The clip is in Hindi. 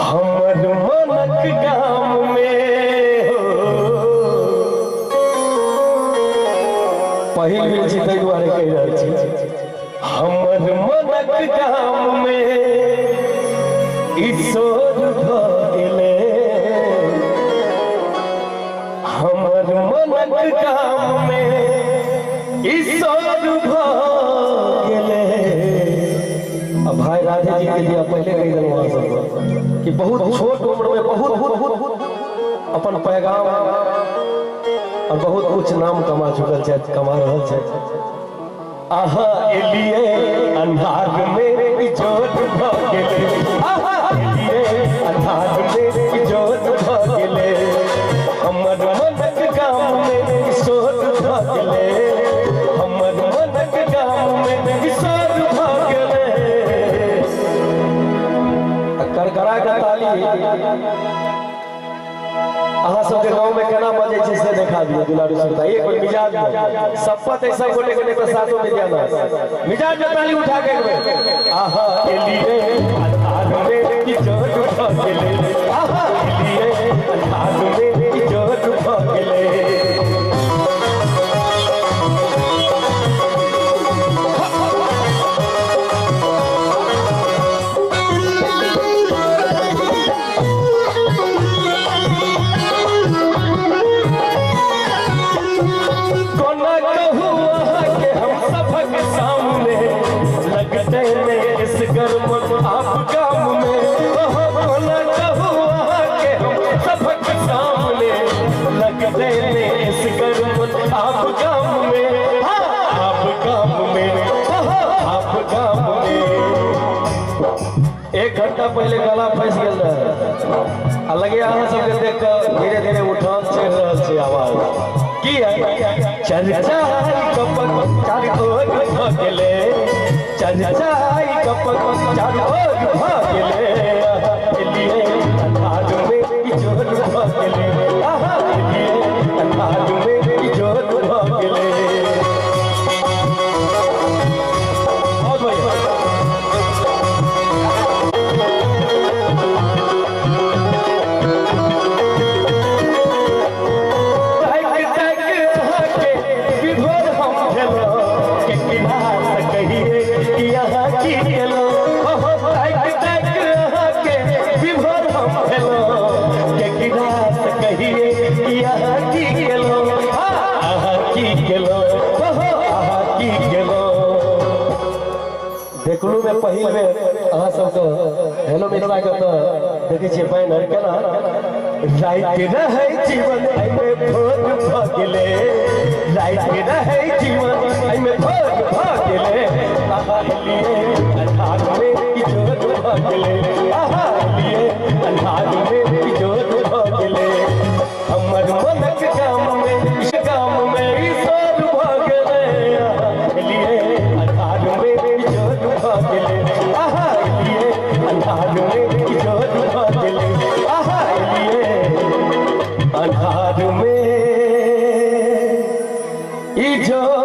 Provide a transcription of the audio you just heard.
हमर मनक गाम में पहिल बेर छी ताहि दुआरे कहि रहल छी हमर मनक गाम में ईश्वर भ गेले हमर मनक गाम में ईश्वर भ गेले। अब भाई राधे जी के दिया पहले कही देलहुँ अहाँ सबके कि बहुत छोट उम्र में बहुत अपन पैगाम और बहुत उच्च नाम कमा चुकल है, कमा रहा है। आहा एलिए अंधार में इजोत भ गेले, आहा एलिए अंधार में इजोत भ गेले, हमर मनक गाम में ईश्वर भ गेले, हमर मनक गाम में ईश्वर भ गेले। करकरा के ताली अहाँ सबके गांव में केना बजे छै से देखा दियो दुलारू श्रोता। एक बार मिजाज में शपथ है सब गोटे गोटे के साथों में दिया मिजाज में ताली उठा के आहा एलिए अंधार में इजोत भ गेले, आहा एलिए अंधार में इजोत भ गेले। आप काम में बोला कहूँ के हम सबक सामने लगते में इस गर्म आप काम में, आप काम में, आप काम में। एक घंटा पहले गला फंस गया लगे अहाँ सबके देख कर धीरे धीरे उठान चढ़ रहा है आवाज की है चर्चा कपक चारों ओर भ गेले, चर्चा कपक चारों ओर भ गेले, एलिए अंधार में इजोत भ गेले, आहा एलिए अंधार में इजोत भ गेले। देखलू में पहिल बेर अहाँ सबके हेलो मिलवा के तो देखै छियै बैनर केना राइत रहै जीवन एमे भोर भ गेले, राइत रहै जीवन एमे भोर भ गेले, आहा एलिए अंधार में इजोत भ गेले, आहा एलिए अंधार में इजोत भ गेले, हमर मनक गाम में इस गाम में ईश्वर भ गेले, एलिए अंधार में इजोत भ गेले, आहा एलिए अंधार में इजोत भ गेले, आहा एलिए अंधार में इजोत